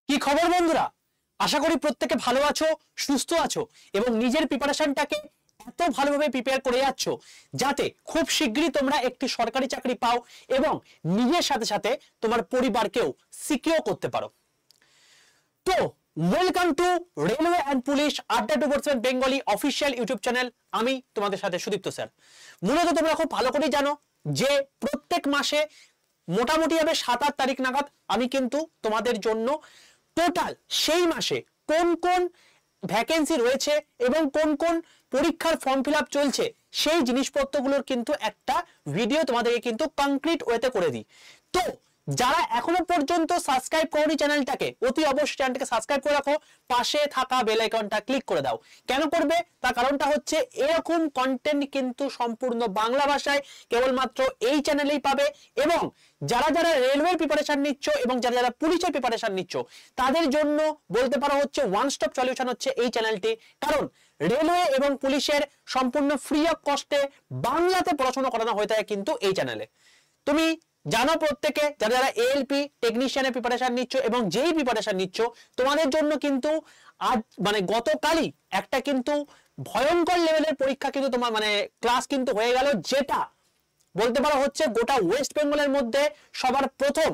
কি খবর বন্ধুরা? আশা করি প্রত্যেকে ভালো আছো, সুস্থ আছো এবং নিজের প্রিপারেশনটাকে এত ভালোভাবে প্রিপেয়ার করে যাচ্ছ যাতে খুব শীঘ্রই তোমরা একটি সরকারি চাকরি পাও এবং নিজের সাথে সাথে তোমার পরিবারকেও সিকিউর করতে পারো। তো welcome to railway and police আড্ডা 247 বেঙ্গলি অফিসিয়াল ইউটিউব চ্যানেল। আমি তোমাদের সাথে সুদীপ্ত স্যার। মূলত তোমরা খুব ভালো করেই জানো যে প্রত্যেক মাসে মোটামুটি ভাবে 7-8 তারিখ নাগাদ আমি কিন্তু তোমাদের জন্য টোটাল সেই মাসে কোন কোন ভ্যাকেন্সি রয়েছে এবং কোন কোন পরীক্ষার ফর্ম ফিল আপ চলছে সেই জিনিসপত্রগুলোর কিন্তু একটা ভিডিও তোমাদেরকে কিন্তু কমপ্লিট ওয়েতে করে দিই। তো যারা এখনো পর্যন্ত সাবস্ক্রাইব করোনি চ্যানেলটাকে, অতি অবশ্যই চ্যানেলটাকে সাবস্ক্রাইব করে রাখো, পাশে থাকা বেল আইকনটা ক্লিক করে দাও। কেন করবে তার কারণটা হচ্ছে এরকম কন্টেন্ট কিন্তু সম্পূর্ণ বাংলা ভাষায় কেবলমাত্র এই চ্যানেলেই পাবে এবং যারা যারা রেলওয়ের প্রিপারেশন নিচ্ছ এবং যারা যারা পুলিশের প্রিপারেশন নিচ্ছ তাদের জন্য বলতে পারো হচ্ছে ওয়ান স্টপ সলিউশন হচ্ছে এই চ্যানেলটি। কারণ রেলওয়ে এবং পুলিশের সম্পূর্ণ ফ্রি অফ কস্টে বাংলাতে পড়াশোনা করানো হয়ে থাকে কিন্তু এই চ্যানেলে। তুমি জানো প্রত্যেকে যারা যারা এএলপি টেকনিশিয়ানের প্রিপারেশন নিচ্ছ এবং যেই প্রিপারেশন নিচ্ছ তোমাদের জন্য কিন্তু আজ মানে গতকালই একটা কিন্তু ভয়ঙ্কর লেভেলের পরীক্ষা কিন্তু তোমার মানে ক্লাস কিন্তু হয়ে গেল, যেটা বলতে পারো হচ্ছে গোটা ওয়েস্ট বেঙ্গলের মধ্যে সবার প্রথম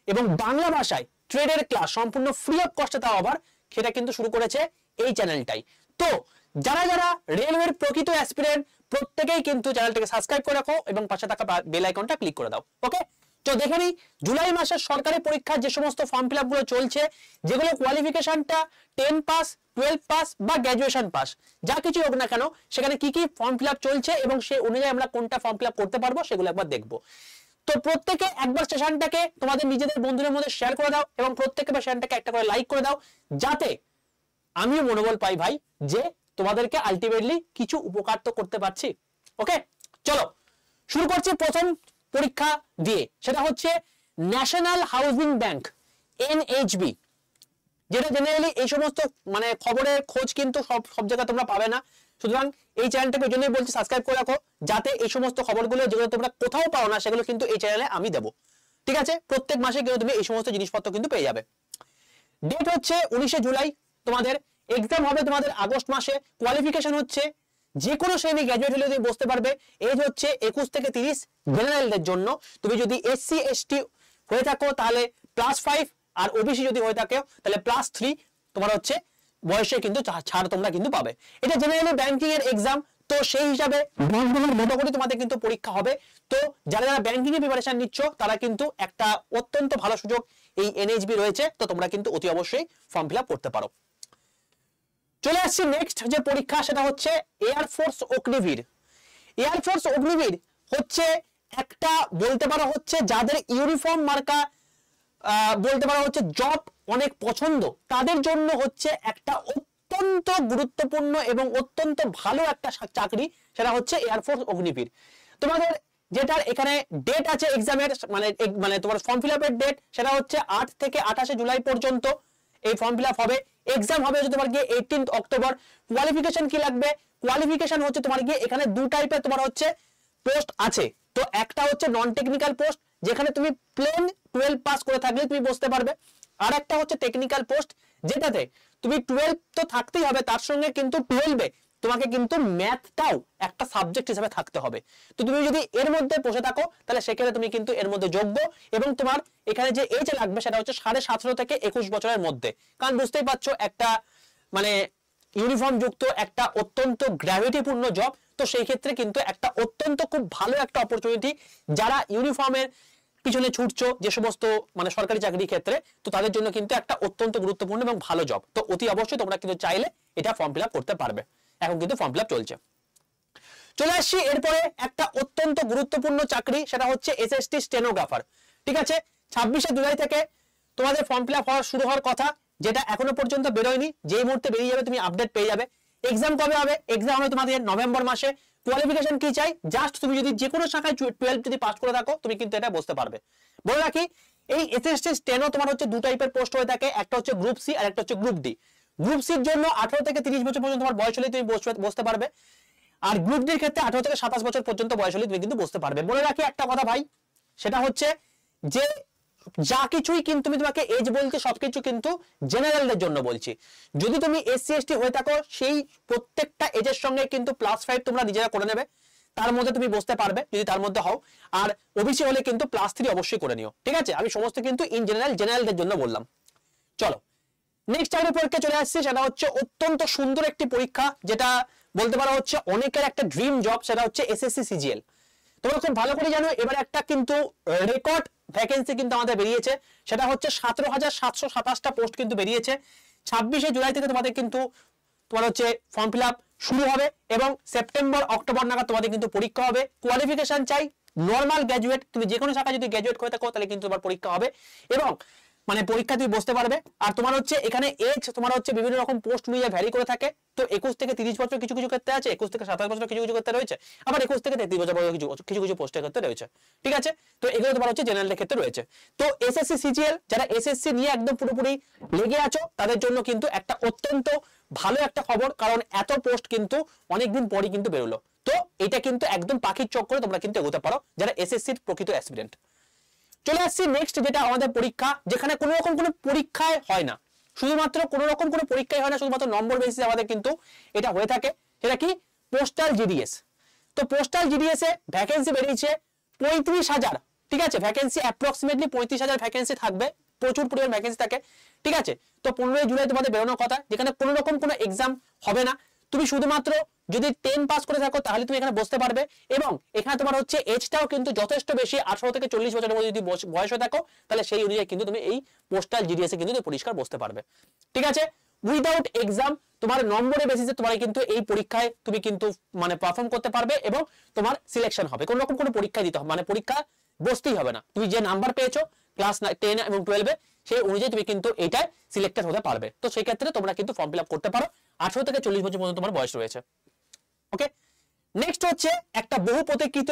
এবং বাংলা ভাষায় ট্রেডের ক্লাস সম্পূর্ণ ফ্রি অফ কস্টে, তাও আবার সেটা কিন্তু শুরু করেছে এই চ্যানেলটাই। তো যারা যারা রেলওয়ের প্রকৃত অ্যাসপিরেন্ট প্রত্যেকেই কিন্তু চ্যানেলটাকে সাবস্ক্রাইব করে রাখো এবং পাশে থাকা বেল আইকনটা ক্লিক করে দাও। ওকে, তো দেখে নিই জুলাই মাসের সরকারি পরীক্ষার যে সমস্ত ফর্ম ফিল আপ গুলো চলছে, যেগুলো কোয়ালিফিকেশনটা 10 পাস, 12 পাস বা গ্র্যাজুয়েশন পাস যা কিছু হোক না কেন, সেখানে কি কি ফর্ম ফিল আপ চলছে এবং সেই অনুযায়ী আমরা কোনটা ফর্ম ফিল আপ করতে পারবো সেগুলো একবার দেখবো। তো প্রত্যেকে একবার সেশনটাকে তোমাদের নিজেদের বন্ধুদের মধ্যে শেয়ার করে দাও এবং প্রত্যেকে সেশনটাকে একটা করে লাইক করে দাও, যাতে আমিও মনোবল পাই ভাই যে তোমাদেরকে আলটিমেটলি কিছু উপকার তো করতে পারছি। ওকে, চলো শুরু করছি প্রথম পরীক্ষা দিয়ে। সেটা হচ্ছে ন্যাশনাল হাউজিং ব্যাংক এনএইচবি, যেটা জেনারেলি এই সমস্ত মানে খবরের খোঁজ কিন্তু সব জায়গায় তোমরা পাবে না। সুতরাং এই চ্যানেলটাকে ওই জন্যই বলছি সাবস্ক্রাইব করে রাখো, যাতে এই সমস্ত খবরগুলো যেগুলো তোমরা কোথাও পাও না সেগুলো কিন্তু এই চ্যানেলে আমি দেবো। ঠিক আছে, প্রত্যেক মাসে কিন্তু তুমি এই সমস্ত জিনিসপত্র কিন্তু পেয়ে যাবে। ডেট হচ্ছে 19শে জুলাই, তোমাদের এক্সাম হবে তোমাদের আগস্ট মাসে। কোয়ালিফিকেশন হচ্ছে যে কোনো শ্রেণী গ্র্যাজুয়েট হলে তুমি বসতে পারবে। এজ হচ্ছে 21 থেকে 30 জেনারেলদের জন্য। তুমি যদি এসসি এসটি হয়ে থাকো তাহলে +5 আর ওবিসি যদি হয়ে থাকে তাহলে +3 তোমার হচ্ছে বয়সে কিন্তু ছাড় তোমরা কিন্তু পাবে। এটা জেনারেলি ব্যাংকিং এর এক্সাম, তো সেই হিসাবে মোটামুটি তোমাদের কিন্তু পরীক্ষা হবে। তো যারা যারা ব্যাংকিং এর প্রিপারেশন নিচ্ছ তারা কিন্তু একটা অত্যন্ত ভালো সুযোগ এই এনএইচবি রয়েছে, তো তোমরা কিন্তু অতি অবশ্যই ফর্ম ফিল আপ করতে পারো। চলে আসছি নেক্সট যে পরীক্ষা, সেটা হচ্ছে এয়ারফোর্স অগ্নিবীর। এয়ারফোর্স অগ্নিবীর হচ্ছে একটা বলতে পারো হচ্ছে যাদের ইউনিফর্ম মার্কা বলতে পারো হচ্ছে জব অনেক পছন্দ, তাদের জন্য হচ্ছে একটা অত্যন্ত গুরুত্বপূর্ণ এবং অত্যন্ত ভালো একটা চাকরি, সেটা হচ্ছে এয়ারফোর্স অগ্নিবীর। তোমাদের যেটার এখানে ডেট আছে এক্সামের মানে তোমার ফর্ম ফিল আপের ডেট, সেটা হচ্ছে 8 থেকে 28 জুলাই পর্যন্ত এই ফর্ম ফিল আপ হবে। এক্সাম হবে হচ্ছে তোমার গিয়ে 18 অক্টোবর। কোয়ালিফিকেশন কি লাগবে? কোয়ালিফিকেশন হচ্ছে তোমার গিয়ে এখানে দু টাইপের তোমার হচ্ছে পোস্ট আছে। তো একটা হচ্ছে নন টেকনিক্যাল পোস্ট, যেখানে তুমি প্লেন 12 পাস করে থাকলে তুমি বসতে পারবে। আর একটা হচ্ছে টেকনিক্যাল পোস্ট, যেটাতে তুমি 12 তো থাকতেই হবে, তার সঙ্গে কিন্তু 12 তোমাকে কিন্তু ম্যাথটাও একটা সাবজেক্ট হিসেবে থাকতে হবে। তো তুমি যদি এর মধ্যে বসে থাকো তাহলে সেক্ষেত্রে তুমি কিন্তু এর মধ্যে যোগ্য, এবং তোমার এখানে যে এজ লাগবে সেটা হচ্ছে 17.5 থেকে 21 বছরের মধ্যে। কারণ বুঝতেই পারছো একটা মানে ইউনিফর্ম যুক্ত একটা অত্যন্ত গ্র্যাভিটিপূর্ণ জব, তো সেই ক্ষেত্রে কিন্তু একটা অত্যন্ত খুব ভালো একটা অপরচুনিটি। যারা ইউনিফর্মের পিছনে ছুটছো যে সমস্ত মানে সরকারি চাকরির ক্ষেত্রে, তো তাদের জন্য কিন্তু একটা অত্যন্ত গুরুত্বপূর্ণ এবং ভালো জব। তো অতি অবশ্যই তোমরা কিন্তু চাইলে এটা ফর্ম ফিল আপ করতে পারবে। এখন কিন্তু ফর্ম ফিল আপ চলছে। চলে আসছি এরপরে একটা অত্যন্ত গুরুত্বপূর্ণ চাকরি, সেটা হচ্ছে এসএসটি স্টেনোগ্রাফার। ঠিক আছে, 26শে জুলাই থেকে তোমাদের ফর্ম ফিল আপ শুরু হওয়ার কথা, যেটা এখনো পর্যন্ত বেরোয়নি। যেই মুহূর্তে বেরিয়ে যাবে তুমি আপডেট পেয়ে যাবে। এক্সাম কবে হবে? এক্সাম হবে তোমাদের নভেম্বর মাসে। কোয়ালিফিকেশন কি চাই? জাস্ট তুমি যদি যে কোনো শাখায় 12 যদি পাস করে থাকো তুমি কিন্তু এটা বসতে পারবে। বলে রাখি এই এসএসটি স্টেনো তোমার হচ্ছে দু টাইপের পোস্ট হয়ে থাকে, একটা হচ্ছে গ্রুপ সি আর একটা হচ্ছে গ্রুপ ডি। গ্রুপ সির জন্য 18 থেকে 30 বছর পর্যন্ত তোমার বয়স হলে তুমি বসতে পারবে, আর গ্রুপ ডির ক্ষেত্রে 18 থেকে 27 বছর পর্যন্ত বয়স হলে তুমি কিন্তু বসতে পারবে। বলে রাখি একটা কথা ভাই, সেটা হচ্ছে যে যা কিছুই কিন্তু আমি তোমাকে এজ বলতে সবকিছু কিন্তু জেনারেলদের জন্য বলছি। যদি তুমি এসসি এসটি হয়ে থাকো সেই প্রত্যেকটা এজের সঙ্গে কিন্তু +5 তোমরা নিজেরা করে নেবে, তার মধ্যে তুমি বসতে পারবে যদি তার মধ্যে হও। আর ওবিসি হলে কিন্তু +3 অবশ্যই করে নিও, ঠিক আছে? আমি সমস্ত কিন্তু ইন জেনারেলদের জন্য বললাম। চলো নেক্সট চাকরি পরীক্ষা চলে আসছে, সেটা হচ্ছে অত্যন্ত সুন্দর একটি পরীক্ষা, যেটা বলতে পারো হচ্ছে অনেকের একটা ড্রিম জব, সেটা হচ্ছে এসএসসি সিজিএল। তোমরা খুব ভালো করে জানো এবার একটা কিন্তু রেকর্ড ভ্যাকেন্সি কিন্তু আমাদের বেরিয়েছে, সেটা হচ্ছে 17,727টা পোস্ট কিন্তু বেরিয়েছে। 26শে জুলাই থেকে তোমাদের কিন্তু তোমার হচ্ছে ফর্ম ফিল আপ শুরু হবে এবং সেপ্টেম্বর অক্টোবর নাগাদ তোমাদের কিন্তু পরীক্ষা হবে। কোয়ালিফিকেশন চাই নর্মাল গ্র্যাজুয়েট, তুমি যে কোনো শাখায় যদি গ্র্যাজুয়েট করে থাকো তাহলে কিন্তু তোমার পরীক্ষা হবে এবং মানে পরীক্ষা তুমি বসতে পারবে। আর তোমার হচ্ছে এখানে এজ তোমার হচ্ছে বিভিন্ন রকম পোস্ট অনুযায়ী ভ্যারি করে থাকে, তো 21 থেকে 30 বছর কিছু কিছু ক্ষেত্রে আছে, 21 থেকে 27 বছর কিছু কিছু ক্ষেত্রে রয়েছে, আবার 21 থেকে 33 বছর কিছু কিছু পোস্টের ক্ষেত্রে রয়েছে, ঠিক আছে? তো এগুলো তোমার হচ্ছে জেনারেলের ক্ষেত্রে রয়েছে। তো এসএসসি সিজিএল যারা এসএসসি নিয়ে একদম পুরোপুরি লেগে আছো তাদের জন্য কিন্তু একটা অত্যন্ত ভালো একটা খবর, কারণ এত পোস্ট কিন্তু অনেকদিন পরই কিন্তু বেরোলো। তো এটা কিন্তু একদম পাখির চক্করে তোমরা কিন্তু এগোতে পারো যারা এসএসসির প্রকৃত অ্যাসপিরেন্ট। চলে আসছি নেক্সট, যেটা আমাদের পরীক্ষা, যেখানে কোনো রকম কোনো পরীক্ষায় হয় না, শুধুমাত্র কোনো রকম কোনো পরীক্ষায় হয় না, শুধুমাত্র নম্বর বেসিসে আমাদের কিন্তু এটা হয়ে থাকে। সেটা কি? Postal GDS. তো পোস্টাল জিডিএস এ ভ্যাকেন্সি বেরিয়েছে 35,000, ঠিক আছে? ভ্যাকেন্সি অ্যাপ্রক্সিমেটলি 35,000 ভ্যাকেন্সি থাকবে, প্রচুর পরিমাণ ভ্যাকেন্সি থাকে, ঠিক আছে? তো 15 জুলাই তোমাদের বেরোনোর কথা, যেখানে কোনো রকম কোনো এক্সাম হবে না। তুমি শুধুমাত্র যদি 10 পাস করে থাকো তাহলে তুমি এখানে বসতে পারবে এবং এখানে তোমার হচ্ছে এজটাও কিন্তু যথেষ্ট বেশি, 18 থেকে 40 বছরের মধ্যে যদি বয়স হয়ে থাকো তাহলে সেই অনুযায়ী কিন্তু তুমি এই পোস্টাল জিডিএস এ কিন্তু পরিষ্কার বসতে পারবে, ঠিক আছে? উইদাউট এক্সাম তোমার নম্বরের বেসিসে তোমার কিন্তু এই পরীক্ষায় তুমি কিন্তু মানে পারফর্ম করতে পারবে এবং তোমার সিলেকশন হবে। কোনো রকম কোনো পরীক্ষা দিতে হবে মানে পরীক্ষা বসতেই হবে না, তুমি যে নাম্বার পেয়েছো ক্লাস 10 এবং 12 সেই অনুযায়ী তুমি কিন্তু এইটায় সিলেক্টেড হতে পারবে। তো সেই ক্ষেত্রে তোমরা কিন্তু ফর্ম ফিল আপ করতে পারো, 18 থেকে 40 বছর পর্যন্ত তোমার বয়স রয়েছে। ওকে, নেক্সট হচ্ছে একটা বহু প্রতীক্ষিত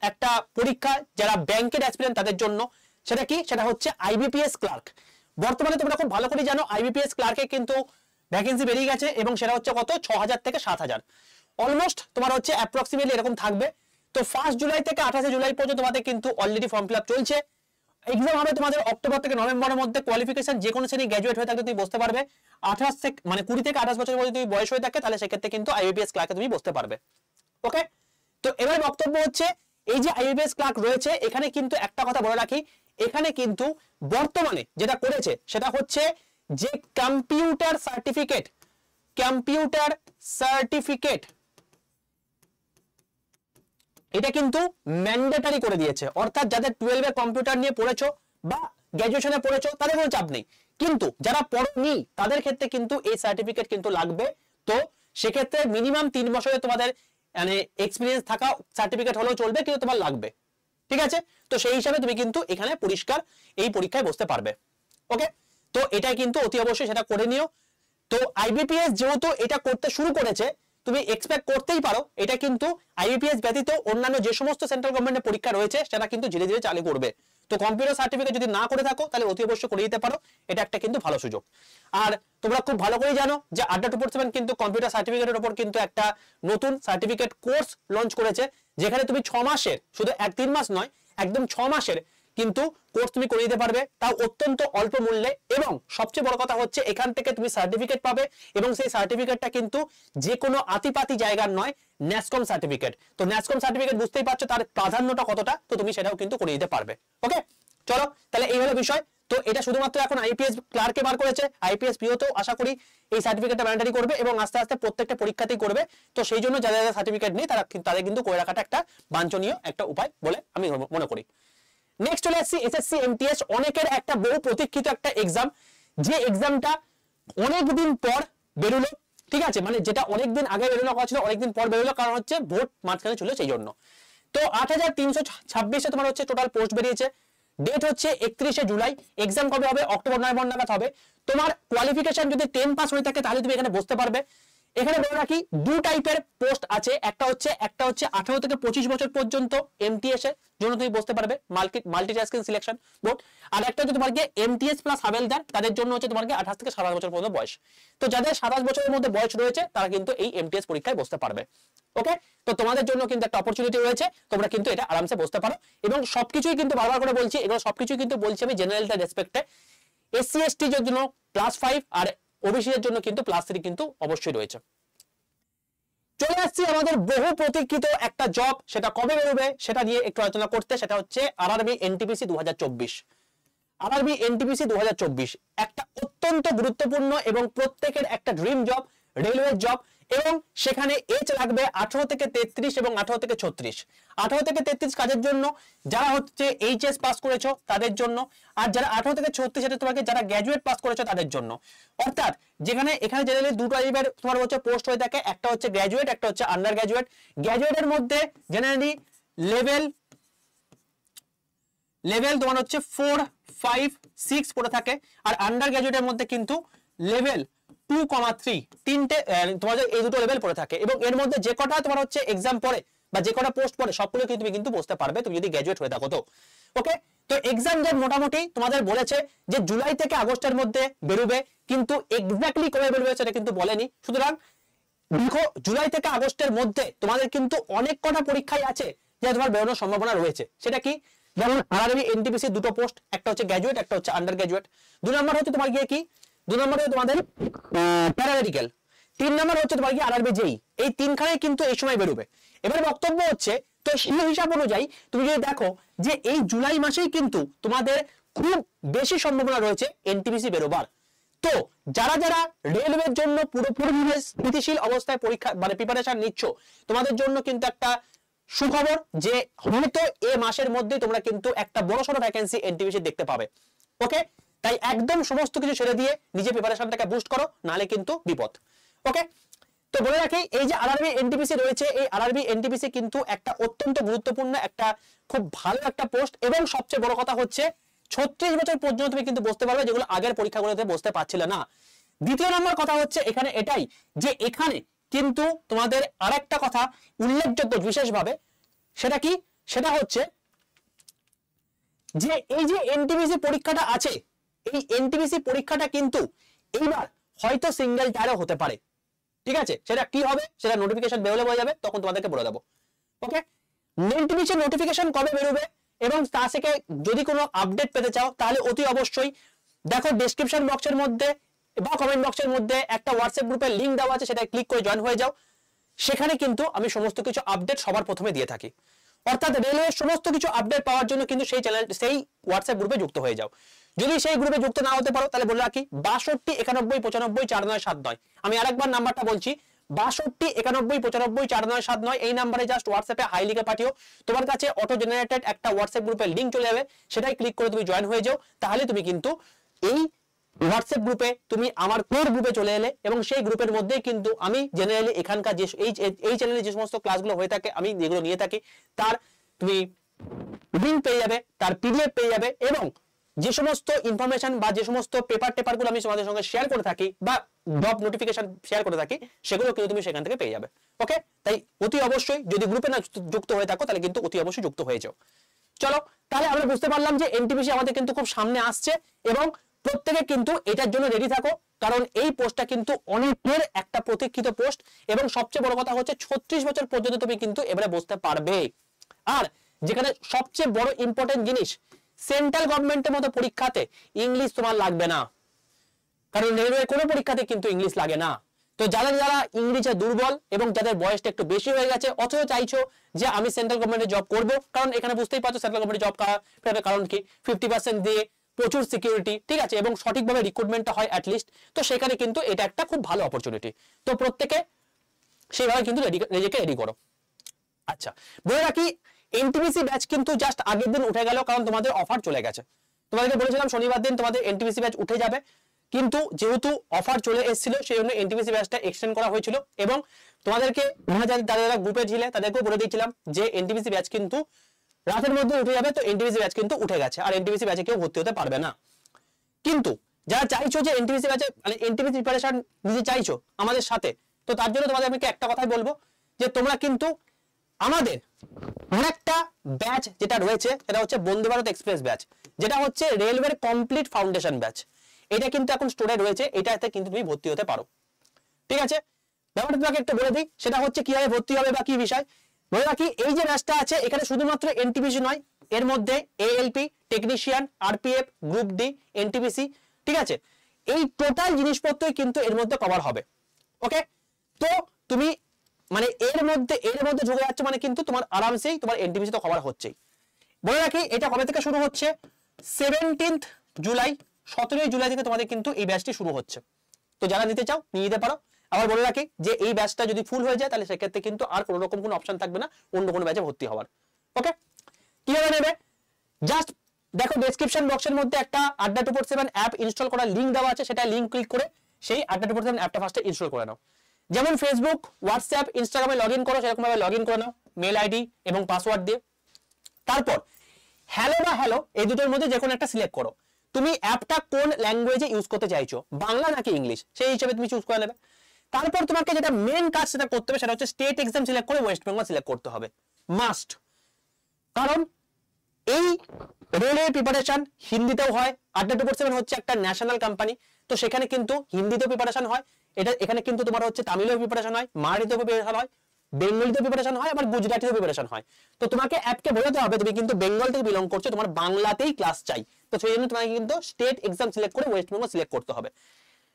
একটা পরীক্ষা যারা ব্যাংকের অ্যাসপিরেন্ট তাদের জন্য, সেটা কি? সেটা হচ্ছে আইবিপিএস ক্লার্ক। বর্তমানে তোমরা খুব ভালো করে জানো আইবিপিএস ক্লার্কে কিন্তু ভ্যাকেন্সি বেরিয়ে গেছে এবং সেটা হচ্ছে কত? 6,000 থেকে 7,000, অলমোস্ট তোমার হচ্ছে অ্যাপ্রক্সিমেটলি এরকম থাকবে। তো 1 জুলাই থেকে 28 জুলাই পর্যন্ত তোমাদের কিন্তু অলরেডি ফর্ম ফিল আপ চলছে। এক্সাম হবে তোমাদের অক্টোবর থেকে নভেম্বরের মধ্যে। কোয়ালিফিকেশন যে কোনো শ্রেণী গ্র্যাজুয়েট হয়ে থাকলে তুমি বসতে পারবে। 28 থেকে মানে 20 থেকে 28 বছরের মধ্যে যদি বয়স হয়ে থাকে তাহলে সেক্ষেত্রে কিন্তু আইবিপিএস ক্লার্কে তুমি বসতে পারবে। ওকে, তো এবার বক্তব্য হচ্ছে এই যে আইবিপিএস ক্লার্ক রয়েছে এখানে কিন্তু একটা কথা বলে রাখি, এখানে কিন্তু বর্তমানে যেটা করেছে সেটা হচ্ছে যে কম্পিউটার সার্টিফিকেট এটা কিন্তু ম্যান্ডেটরি করে দিয়েছে। অর্থাৎ যাদের 12 এ কম্পিউটার নিয়ে পড়েছো বা গ্র্যাজুয়েশনে পড়েছো তাদের কোনো চাপ নেই, কিন্তু যারা পড়নি তাদের ক্ষেত্রে কিন্তু এই সার্টিফিকেট কিন্তু লাগবে। তো সেক্ষেত্রে মিনিমাম 3 বছরে তোমাদের মানে এক্সপিরিয়েন্স থাকা সার্টিফিকেট হলেও চলবে, কিন্তু তোমার লাগবে, ঠিক আছে? তো সেই হিসাবে তুমি কিন্তু এখানে পরিষ্কার এই পরীক্ষায় বসতে পারবে। ওকে, তো এটাই কিন্তু অতি অবশ্যই সেটা করে নিও। তো আইবিপিএস যেহেতু এটা করতে শুরু করেছে তুমি এক্সপেক্ট করতেই পারো এটা কিন্তু আইবিপিএস ব্যতীত অন্যান্য যে সমস্ত সেন্ট্রাল গভর্নমেন্টের পরীক্ষা রয়েছে সেটা কিন্তু ধীরে ধীরে চালু করবে। তো কম্পিউটার সার্টিফিকেট যদি না করে থাকো তাহলে অতি অবশ্যই করে দিতে পারো, এটা একটা কিন্তু ভালো সুযোগ। আর তোমরা খুব ভালো করে জানো যে আড্ডা 247 কিন্তু কম্পিউটার সার্টিফিকেটের উপর কিন্তু একটা নতুন সার্টিফিকেট কোর্স লঞ্চ করেছে, যেখানে তুমি 6 মাসের, শুধু 3 মাস নয়, একদম 6 মাসের কিন্তু কোর্স তুমি করে দিতে পারবে, তাও অত্যন্ত অল্প মূল্যে। এবং সবচেয়ে বড় কথা হচ্ছে এখান থেকে তুমি সার্টিফিকেট পাবে এবং সেই সার্টিফিকেটটা কিন্তু যে কোনো আতিপাতি জায়গার নয়, ন্যাসকম সার্টিফিকেট। তো ন্যাসকম সার্টিফিকেট বুঝতেই পারছো তার প্রাধান্যটা কতটা, তো তুমি সেটাও কিন্তু করে দিতে পারবে। ওকে, চলো তাহলে এই হলো বিষয়। তো এটা শুধুমাত্র এখন আইপিএস ক্লার্কে বার করেছে, আইপিএস পিওতেও আশা করি এই সার্টিফিকেটটা ম্যান্ডেটরি করবে এবং আস্তে আস্তে প্রত্যেকটা পরীক্ষাতেই করবে। তো সেই জন্য যাদের যাদের সার্টিফিকেট নেই তাদের কিন্তু করে রাখাটা একটা বাঞ্ছনীয় একটা উপায় বলে আমি মনে করি। নেক্সট চলে আসছি এসএসসি এমটিএস, অনেকের একটা বহু প্রতীক্ষিত একটা এক্সাম, যে এক্সামটা অনেকদিন পর বেরোলো, ঠিক আছে? মানে যেটা অনেকদিন আগে বেরোনো কথা ছিল অনেকদিন পর বেরোলো, কারণ হচ্ছে ভোট মাঝখানে ছিল সেই জন্য। তো 8,326 তোমার হচ্ছে টোটাল পোস্ট বেরিয়েছে। ডেট হচ্ছে 31শে জুলাই। এক্সাম কবে হবে? অক্টোবর নভেম্বর নাগাদ হবে। তোমার কোয়ালিফিকেশন যদি 10 পাস হয়ে থাকে তাহলে তুমি এখানে বসতে পারবে এখানে বলে রাখি দু টাইপের পোস্ট আছে, একটা হচ্ছে 18 থেকে 25 বছর পর্যন্ত এমটিএস এর জন্য তুমি বসতে পারবে, মাল্টিটাস্কিং সিলেকশন বোর্ড। আর একটা হচ্ছে তোমার এমটিএস প্লাস হাবেলদার, তাদের জন্য হচ্ছে তোমার 28 থেকে 27 বছর পর্যন্ত বয়স। তো যাদের 27 বছরের মধ্যে বয়স রয়েছে তারা কিন্তু এই এমটিএস পরীক্ষায় বসতে পারবে। ওকে, তো তোমাদের জন্য কিন্তু একটা অপরচুনিটি রয়েছে, তোমরা কিন্তু এটা আরামসে বসতে পারো। এবং সবকিছুই কিন্তু বারবার করে বলছি, এগুলো সবকিছুই কিন্তু বলছি আমি জেনারেলটা রেসপেক্টে। এসসি এসটি এর জন্য +5 আর ওবিসি এর জন্য কিন্তু +3 কিন্তু অবশ্যই রয়েছে। চলে আসছি আমাদের বহু প্রতীক্ষিত একটা জব, সেটা কবে বেরোবে সেটা নিয়ে একটু আলোচনা করতে। সেটা হচ্ছে আরআরবি এনটিপিসি 2024। আরআরবি এনটিপিসি 2024 একটা অত্যন্ত গুরুত্বপূর্ণ এবং প্রত্যেকের একটা ড্রিম জব, রেলওয়ে জব। এবং সেখানে এজ লাগবে 18 থেকে 33 এবং 18 থেকে 36। 18 থেকে 33 কাজের জন্য যারা হচ্ছে এইচএস পাস করেছো তাদের জন্য, আর যারা 18 থেকে 36 এটা তোমাকে যারা গ্র্যাজুয়েট পাস করেছো তাদের জন্য। অর্থাৎ যেখানে এখানে জেনারেলি দুটো টাইপের তোমার হচ্ছে পোস্ট হয়ে থাকে, একটা হচ্ছে গ্র্যাজুয়েট, একটা হচ্ছে আন্ডার গ্র্যাজুয়েট। গ্র্যাজুয়েটের মধ্যে জেনারেলি লেভেল তোমার হচ্ছে 4, 5, 6 পড়ে থাকে। আর আন্ডার গ্র্যাজুয়েটের মধ্যে কিন্তু লেভেল 2,3 তিনটে তোমাদের এই দুটো লেভেল পড়ে থাকে। এবং এর মধ্যে যে কটা তোমার হচ্ছে এক্সাম পড়ে বা যে কটা পোস্ট পড়ে সবগুলো তুমি কিন্তু বসতে পারবে তুমি যদি গ্র্যাজুয়েট হয়ে থাকো। তো ওকে, তো এক্সাম ডেট মোটামুটি তোমাদের বলেছে যে জুলাই থেকে আগস্টের মধ্যে বেরোবে, কিন্তু এক্স্যাক্টলি কবে বেরোবে সেটা কিন্তু বলেনি। সুতরাং দেখো জুলাই থেকে আগস্টের মধ্যে তোমাদের কিন্তু অনেক কটা পরীক্ষাই আছে যা তোমার বেরোনোর সম্ভাবনা রয়েছে। সেটা কি, যেমন আরআরবি এনটিপিসি দুটো পোস্ট, একটা হচ্ছে গ্র্যাজুয়েট, একটা হচ্ছে আন্ডার গ্র্যাজুয়েট। 2 নম্বর হচ্ছে তোমার কি 2 নম্বর হচ্ছে তোমাদের প্যারামেডিক্যাল। 3 নম্বর হচ্ছে তোমার আরআরবি জেই। এই তিনখানেই কিন্তু এই সময় বেরোবে। এবার বক্তব্য হচ্ছে, তো সেই হিসাব অনুযায়ী তুমি যদি দেখো যে এই জুলাই মাসেই কিন্তু তোমাদের খুব বেশি সম্ভাবনা রয়েছে এনটিপিসি বেরোবার। তো যারা যারা রেলওয়ের জন্য পুরোপুরি স্থিতিশীল অবস্থায় পরীক্ষা মানে প্রিপারেশন নিচ্ছ, তোমাদের জন্য কিন্তু একটা সুখবর যে হয়তো এ মাসের মধ্যে তোমরা কিন্তু একটা বড়সড় ভ্যাকেন্সি এনটিপিসি দেখতে পাবে। ওকে, তাই একদম সমস্ত কিছু ছেড়ে দিয়ে নিজে প্রিপারেশনটাকে বুস্ট করো, নালে কিন্তু বিপদ। ওকে, তো বলে রাখি এই যে আরআরবি এনটিপিসি রয়েছে, এই আরআরবি এনটিপিসি কিন্তু একটা অত্যন্ত গুরুত্বপূর্ণ একটা খুব ভালো একটা পোস্ট। এবং সবচেয়ে বড় কথা হচ্ছে 36 বছর পর্যন্ত তুমি কিন্তু বসতে পারবে, যেগুলো আগের পরীক্ষাগুলোতে বসতে পারছিলে না। দ্বিতীয় নম্বর কথা হচ্ছে এখানে এটাই যে এখানে কিন্তু তোমাদের আরেকটা কথা উল্লেখযোগ্য বিশেষভাবে, সেটা কি, সেটা হচ্ছে যে এই যে এনটিপিসি পরীক্ষাটা আছে, এই এনটিপিসি পরীক্ষাটা কিন্তু এইবার হয়তো সিঙ্গেল টায়ারও হতে পারে। ঠিক আছে, সেটা কি হবে সেটা নোটিফিকেশন বেরোলে বোঝা যাবে, তখন তোমাদেরকে বলে দেবো। ওকে, এনটিপিসি নোটিফিকেশন কবে বেরোবে এবং তা থেকে যদি কোনো আপডেট পেতে চাও তাহলে অতি অবশ্যই দেখো ডেসক্রিপশন বক্সের মধ্যে বা কমেন্ট বক্সের মধ্যে একটা হোয়াটসঅ্যাপ গ্রুপের লিংক দেওয়া আছে, সেটা ক্লিক করে জয়েন হয়ে যাও। সেখানে কিন্তু আমি সমস্ত কিছু আপডেট সবার প্রথমে দিয়ে থাকি। অর্থাৎ রেলওয়ের সমস্ত কিছু আপডেট পাওয়ার জন্য কিন্তু সেই হোয়াটসঅ্যাপ গ্রুপে যুক্ত হয়ে যাও। যদি সেই গ্রুপে যুক্ত না হতে পারো তাহলে বলে রাখি 62 91 95 4979। আমি আরেকবার নাম্বারটা বলছি, 62 91 95 4979। এই নাম্বারে জাস্ট হোয়াটসঅ্যাপে হাই লিখে পাঠিও, তোমার কাছে অটো জেনারেটেড একটা হোয়াটসঅ্যাপ গ্রুপের লিংক চলে যাবে, সেটাই ক্লিক করে তুমি জয়েন হয়ে যাও। তাহলে তুমি কিন্তু এই হোয়াটসঅ্যাপ গ্রুপে তুমি আমার কোর গ্রুপে চলে এলে এবং সেই গ্রুপের মধ্যেই কিন্তু আমি জেনারেলি এখানকার যে এই চ্যানেলে যে সমস্ত ক্লাসগুলো হয়ে থাকে আমি যেগুলো নিয়ে থাকি তার তুমি লিংক পেয়ে যাবে, তার পিডিএফ পেয়ে যাবে, এবং যে সমস্ত ইনফরমেশন বা যে সমস্ত পেপারগুলো আমি তোমাদের সঙ্গে শেয়ার করে থাকি বা জব নোটিফিকেশন শেয়ার করে থাকি সেগুলো কিন্তু তুমি সেখান থেকে পেয়ে যাবে। ওকে, তাই অতি অবশ্যই যদি গ্রুপে না যুক্ত হয়ে থাকো তাহলে কিন্তু অতি অবশ্যই যুক্ত হয়ে যাও। চলো, তাহলে আমরা বুঝতে পারলাম যে এনটিপিসি আমাদের কিন্তু খুব সামনে আসছে এবং প্রত্যেকে কিন্তু এটার জন্য রেডি থাকো, কারণ এই পোস্টটা কিন্তু অনেকের একটা প্রতীক্ষিত পোস্ট। এবং সবচেয়ে বড় কথা হচ্ছে 36 বছর পর্যন্ত তুমি কিন্তু এবারে বসতে পারবে। আর যেখানে সবচেয়ে বড় ইম্পর্টেন্ট জিনিস, সেন্ট্রাল গভর্নমেন্টের মতো পরীক্ষাতে ইংলিশ তোমার লাগবে না, কারণ রেলওয়ে কোনো পরীক্ষাতে কিন্তু ইংলিশ লাগে না। তো যারা যারা ইংলিশে দুর্বল এবং যাদের বয়সটা একটু বেশি হয়ে গেছে অথচ চাইছো যে আমি সেন্ট্রাল গভর্নমেন্টে জব করব, কারণ এখানে বুঝতেই পারছো সেন্ট্রাল গভর্নমেন্টে জব করার কারণ কি, 50% দিয়ে প্রচুর সিকিউরিটি, ঠিক আছে, এবং সঠিকভাবে রিক্রুটমেন্টটা হয় অ্যাটলিস্ট, তো সেখানে কিন্তু এটা একটা খুব ভালো অপরচুনিটি। তো প্রত্যেকে সেইভাবে কিন্তু নিজেকে রেডি করো। আচ্ছা, বলে রাখি এনটিপিসি ব্যাচ কিন্তু জাস্ট আগের দিন উঠে গেল, কারণ তোমাদের অফার চলে গেছে। তোমাদেরকে বলেছিলাম শনিবার দিন তোমাদের এনটিপিসি ব্যাচ উঠে যাবে, কিন্তু যেহেতু অফার চলে এসেছিল সেই জন্য এনটিপিসি ব্যাচটা এক্সটেন্ড করা হয়েছিল। এবং তোমাদেরকে যারা গ্রুপে ছিলে তাদেরকেও বলে দিয়েছিলাম যে এনটিপিসি ব্যাচ কিন্তু রাতের মধ্যে উঠে যাবে, তো এনটিপিসি ব্যাচ কিন্তু উঠে গেছে, আর এনটিপিসি ব্যাচে কেউ ভর্তি হতে পারবে না। কিন্তু যারা চাইছো যে এনটিপিসি ব্যাচে মানে এনটিপিসি প্রিপারেশন নিতে চাইছো আমাদের সাথে, তো তার জন্য তোমাদের আমি একটা কথাই বলবো যে তোমরা কিন্তু আমাদের অনেকটা ব্যাচ যেটা রয়েছে সেটা হচ্ছে বন্দে ভারত এক্সপ্রেস ব্যাচ, যেটা হচ্ছে রেলওয়ের কমপ্লিট ফাউন্ডেশন ব্যাচ। এটা কিন্তু এখন স্টোরে রয়েছে, এটাতে কিন্তু তুমি ভর্তি হতে পারো। ঠিক আছে, ব্যাপারটা তোমাকে একটু বলে দিই, সেটা হচ্ছে কিভাবে ভর্তি হবে বা কি বিষয়। বলে রাখি, এই যে ব্যাচটা আছে এখানে শুধুমাত্র এনটিপিসি নয়, এর মধ্যে ALP, technician, RPF, group D, NTPC, ঠিক আছে, এই টোটাল জিনিসপত্রই কিন্তু এর মধ্যে কভার হবে। ওকে, তো তুমি মানে এর মধ্যে ঢুকে যাচ্ছে মানে কিন্তু তোমার আরামসেই তোমার এনটিপিসি তো কভার হচ্ছেই। বলে রাখি, এটা কবে থেকে শুরু হচ্ছে? 17 জুলাই, 17 জুলাই থেকে তোমাদের কিন্তু এই ব্যাচটি শুরু হচ্ছে। তো যারা নিতে চাও নিয়ে নিতে পারো। আবার বলে রাখি যে এই ব্যাচটা যদি ফুল হয়ে যায় তাহলে সেক্ষেত্রে কিন্তু আর কোনো রকম কোনো অপশন থাকবে না অন্য কোনো ব্যাচে ভর্তি হওয়ার। ওকে, কিভাবে নেবে? জাস্ট দেখো ডেসক্রিপশন বক্সের মধ্যে একটা আড্ডা 247 অ্যাপ ইনস্টল করার লিঙ্ক দেওয়া আছে, সেটা লিঙ্ক ক্লিক করে সেই আড্ডা 247 অ্যাপটা ফার্স্টে ইনস্টল করে নাও। যেমন ফেসবুক, হোয়াটসঅ্যাপ, ইনস্টাগ্রামে লগ ইন করো সেরকম ভাবে লগ ইন করে নাও মেল আইডি এবং পাসওয়ার্ড দিয়ে। তারপর হ্যালো বা হ্যালো এই দুটোর মধ্যে যে কোনো একটা সিলেক্ট করো। তুমি অ্যাপটা কোন ল্যাঙ্গুয়েজে ইউজ করতে চাইছো, বাংলা নাকি ইংলিশ, সেই হিসেবে তুমি চুজ করে নেবে। তারপর তোমাকে যেটা মেন কাজ সেটা করতে হবে সেটা হচ্ছে স্টেট এক্সাম সিলেক্ট করে ওয়েস্ট বেঙ্গল সিলেক্ট করতে হবে, মাস্ট। কারণ এই রেলওয়ে প্রিপারেশন হিন্দিতেও হয়, আড্ডা 247 হচ্ছে একটা ন্যাশনাল কোম্পানি, তো সেখানে কিন্তু হিন্দিতেও প্রিপারেশন হয়, এখানে কিন্তু তোমার হচ্ছে তামিলেও প্রিপারেশন হয়, মারাঠিতেও প্রিপারেশন হয়, বেঙ্গলিতেও প্রিপারেশন হয়, আবার গুজরাটিতেও প্রিপারেশন হয়। তো তোমাকে অ্যাপকে বোঝাতে হবে তুমি কিন্তু বেঙ্গল থেকে বিলং করছো, তোমার বাংলাতেই ক্লাস চাই, তো সেই জন্য তোমাকে কিন্তু স্টেট এক্সাম সিলেক্ট করে ওয়েস্ট বেঙ্গল সিলেক্ট করতে হবে।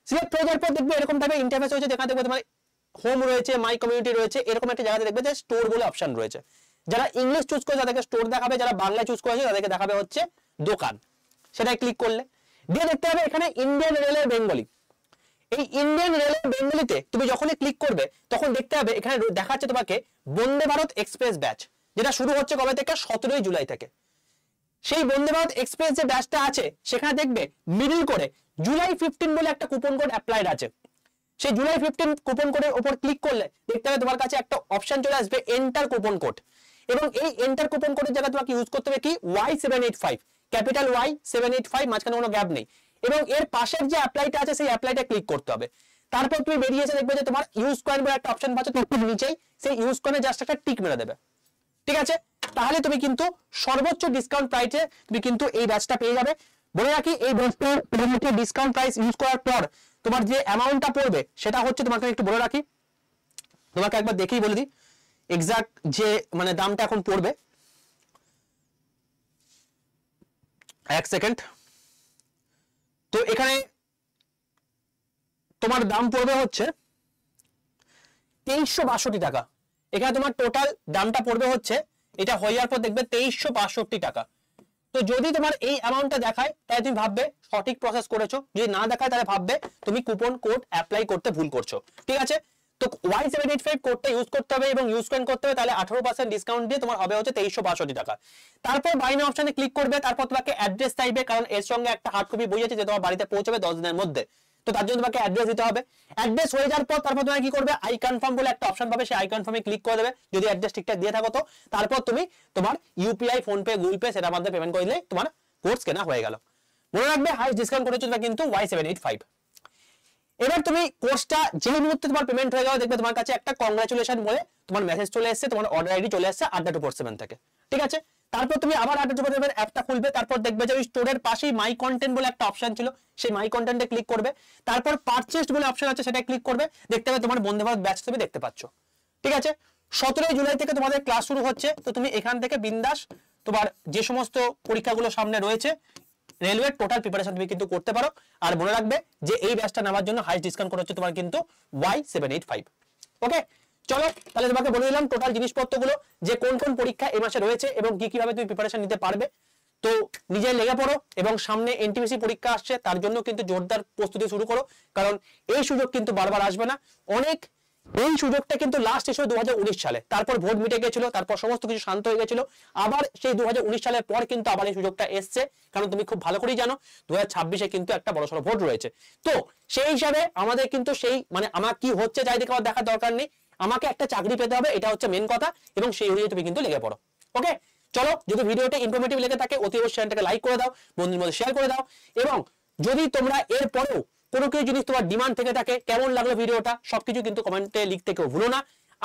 সিলেক্ট হয়ে যাওয়ার পর দেখবে এরকম টাইপের ইন্টারফেস হয়েছে, যেখানে দেখবে তোমার হোম রয়েছে, মাই কমিউনিটি রয়েছে, এরকম একটা জায়গাতে দেখবে যে স্টোর বলে অপশন রয়েছে। যারা ইংলিশ চুজ করে তাদেরকে স্টোর দেখাবে, যারা বাংলা চুজ করেছে তাদেরকে দেখাবে হচ্ছে দোকান। সেটাই ক্লিক করলে দিয়ে দেখতে হবে এখানে ইন্ডিয়ান রেলওয়ে বেঙ্গলি। এই ইন্ডিয়ান রেলওয়ে বেঙ্গলিতে তুমি যখনই ক্লিক করবে তখন দেখতে হবে এখানে দেখাচ্ছে তোমাকে বন্দে ভারত এক্সপ্রেস ব্যাচ, যেটা শুরু হচ্ছে কবে থেকে? 17 জুলাই থেকে। সেই বন্দে ভারত এক্সপ্রেস যে ব্যাচটা আছে সেখানে দেখবে মিডল করে জুলাই 15 বলে একটা কুপন কোড অ্যাপ্লাইড আছে। সেই জুলাই 15 কুপন কোডের উপর ক্লিক করলে দেখতে হবে তোমার কাছে একটা অপশন চলে আসবে এন্টার কুপন কোড, এবং এই এন্টার কুপন কোডের জায়গায় তোমাকে ইউজ করতে হবে কি Y785, ক্যাপিটাল Y785, মাঝখানে কোনো গ্যাপ নেই, এবং এর পাশের যে অ্যাপ্লাইটা আছে সেই অ্যাপ্লাইটা ক্লিক করতে হবে। তারপর তুমি বেরিয়ে এসে দেখবে যে তোমার ইউজ কয়েন বলে একটা অপশন পাচ্ছ, তার নিচেই সেই ইউজ কয়েনে জাস্ট একটা টিক মেরে দেবে। ঠিক আছে, তাহলে তুমি কিন্তু সর্বোচ্চ ডিসকাউন্ট প্রাইসে তুমি কিন্তু এই ব্যাচটা পেয়ে যাবে। বলে রাখি, এই ব্যাচটার ডিসকাউন্ট প্রাইস ইউজ করার পর তোমার যে অ্যামাউন্টটা পড়বে সেটা হচ্ছে, তোমাকে একটু বলে রাখি, তোমাকে একবার দেখেই বলে দিই এক্সাক্ট যে মানে দামটা এখন পড়বে। এক সেকেন্ড, তো এখানে তোমার দাম পড়বে হচ্ছে 2362 টাকা। এখানে তোমার টোটাল দামটা পড়বে হচ্ছে, এটা হয়ে যাওয়ার পর দেখবে 2362 টাকা। তো যদি তোমার এই অ্যামাউন্টটা দেখায় তাহলে তুমি ভাববে সঠিক প্রসেস করেছো, যদি না দেখায় তাহলে ভাববে তুমি কুপন কোড অ্যাপ্লাই করতে ভুল করছো। ঠিক আছে, তো Y785 কোডটা ইউজ করতে হবে এবং ইউজ কয়েন করতে হবে, তাহলে 18% ডিসকাউন্ট দিয়ে তোমার হবে হচ্ছে 2362 টাকা। তারপর বাই নাও অপশনে ক্লিক করবে, তারপর তোমাকে অ্যাড্রেস চাইবে, কারণ এর সঙ্গে একটা হার্ড কপি বই আছে যে তোমার বাড়িতে পৌঁছাবে 10 দিনের মধ্যে, তো তার জন্য তোমাকে অ্যাড্রেস দিতে হবে। অ্যাড্রেস হয়ে যাওয়ার পর তারপর তুমি কি করবে, আই কনফার্ম বলে একটা অপশন পাবে, সেই আই কনফার্মে ক্লিক করে দেবে যদি অ্যাড্রেস ঠিকঠাক দিয়ে থাকো। তো তারপর তুমি তোমার ইউপিআই, ফোনপে, গুগল পে সেটার মাধ্যমে পেমেন্ট করে দিলে তোমার কোর্স কেনা হয়ে গেল। মনে রাখবে হাইস্ট ডিসকাউন্ট করেছো কিন্তু Y785। এবার তুমি কোর্সটা যে মুহূর্তে তোমার পেমেন্ট হয়ে গেল দেখবে তোমার কাছে একটা কংগ্রাচুলেশন বলে তোমার মেসেজ চলে এসেছে, তোমার অর্ডার আইডি চলে আসছে আড্ডা 247 থেকে। ঠিক আছে, তারপর তুমি আবার আড্ডা 247 অ্যাপটা খুলবে, তারপর দেখবে যে ওই স্টোরের পাশেই মাই কন্টেন্ট বলে একটা অপশন ছিল, সেই মাই কন্টেন্টে ক্লিক করবে, তারপর পারচেজড বলে অপশন আছে সেটা ক্লিক করবে, দেখতে হবে তোমার বন্দে ভারত ব্যাচ তুমি দেখতে পাচ্ছ। ঠিক আছে, 17 জুলাই থেকে তোমাদের ক্লাস শুরু হচ্ছে, তো তুমি এখান থেকে বিন্দাস তোমার যে সমস্ত পরীক্ষাগুলো সামনে রয়েছে রেলওয়ে টোটাল প্রিপারেশন তুমি কিন্তু করতে পারো। আর মনে রাখবে যে এই ব্যাচটা নেওয়ার জন্য হাইস্ট ডিসকাউন্ট করা হচ্ছে তোমার কিন্তু Y785। ওকে, চলো তাহলে তোমাকে বলে দিলাম টোটাল জিনিসপত্রগুলো, যে কোন কোন পরীক্ষা এই মাসে রয়েছে এবং কি কিভাবে তুমি প্রিপারেশন নিতে পারবে। তো নিজে লেগে পড়ো, এবং সামনে এনটিপিসি পরীক্ষা আসছে তার জন্য কিন্তু জোরদার প্রস্তুতি শুরু করো, কারণ এই সুযোগ কিন্তু বারবার আসবে না। এই সুযোগটা কিন্তু লাস্ট এসে 2019 সালে, তারপর ভোট মিটে গেছিল, তারপর সমস্ত কিছু শান্ত হয়ে গেছিল, আবার সেই 2019 সালের পর কিন্তু আবার এই সুযোগটা এসছে, কারণ তুমি খুব ভালো করেই জানো 2026-এ কিন্তু একটা বড়সড় ভোট রয়েছে। তো সেই হিসাবে আমাদের কিন্তু সেই মানে আমার কি হচ্ছে চারিদিকে আমার দেখার দরকার নেই, আমাকে একটা চাকরি পেতে হবে, এটা হচ্ছে মেন কথা, এবং সেই অনুযায়ী তুমি কিন্তু লেগে পড়ো। ওকে, চলো, যদি ভিডিওটা ইনফরমেটিভ লেগে থাকে অতি অবশ্যই চ্যানেলটাকে লাইক করে দাও, বন্ধুদের মধ্যে শেয়ার করে দাও, এবং যদি তোমরা এর পরেও কোনো কিছু জিনিস তোমার ডিমান্ড থেকে থাকে, কেমন লাগলো ভিডিওটা সবকিছু কিন্তু কমেন্টে লিখতে কেউ ভুলো না।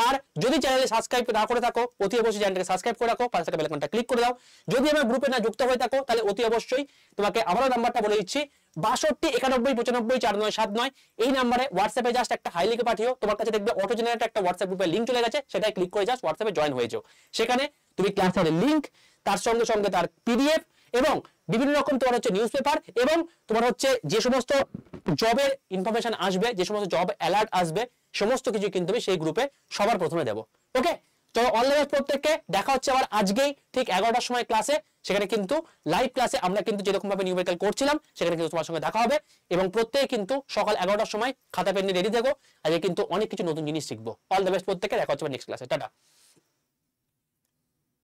আর যদি চ্যানেলে সাবস্ক্রাইব না করে থাকো অতি অবশ্যই চ্যানেলটাকে সাবস্ক্রাইব করে রাখো, পাশে থাকা বেল আইকনটা ক্লিক করে দাও। যদি আমার গ্রুপে না যুক্ত হয়ে থাকো তাহলে অতি অবশ্যই তোমাকে আবারও নাম্বারটা বলে দিচ্ছি, 62 91 95 4979 এই নাম্বারে হোয়াটসঅ্যাপে জাস্ট একটা হাই লিখে পাঠিও। তোমার কাছে দেখবে অটো জেনারেট একটা হোয়াটসঅ্যাপ গ্রুপের লিংক চলে গেছে, সেটাই ক্লিক করে জাস্ট হোয়াটসঅ্যাপে জয়েন হয়ে যাও। সেখানে তুমি ক্লাসের লিংক, তার সঙ্গে সঙ্গে তার পিডিএফ এবং বিভিন্ন রকম তোমার হচ্ছে নিউজ পেপার এবং তোমার হচ্ছে যে সমস্ত জবের ইনফরমেশন আসবে, যে সমস্ত জব অ্যালার্ট আসবে, সমস্ত কিছু কিন্তু আমি সেই গ্রুপে সবার প্রথমে দেবো। ওকে, তো অল দ্য বেস্ট প্রত্যেককে। দেখা হচ্ছে আবার আজকেই ঠিক 11টার সময় ক্লাসে। সেখানে কিন্তু লাইভ ক্লাসে আমরা কিন্তু যেরকম ভাবে নিউমেরিক্যাল করছিলাম সেখানে কিন্তু তোমার সঙ্গে দেখা হবে এবং প্রত্যেকে কিন্তু সকাল 11টার সময় খাতা পেন নিয়ে রেডি থাকো। আজকে কিন্তু অনেক কিছু নতুন জিনিস শিখবো। অল দ্য বেস্ট প্রত্যেককে, দেখা হচ্ছে নেক্সট ক্লাসে। টাটা।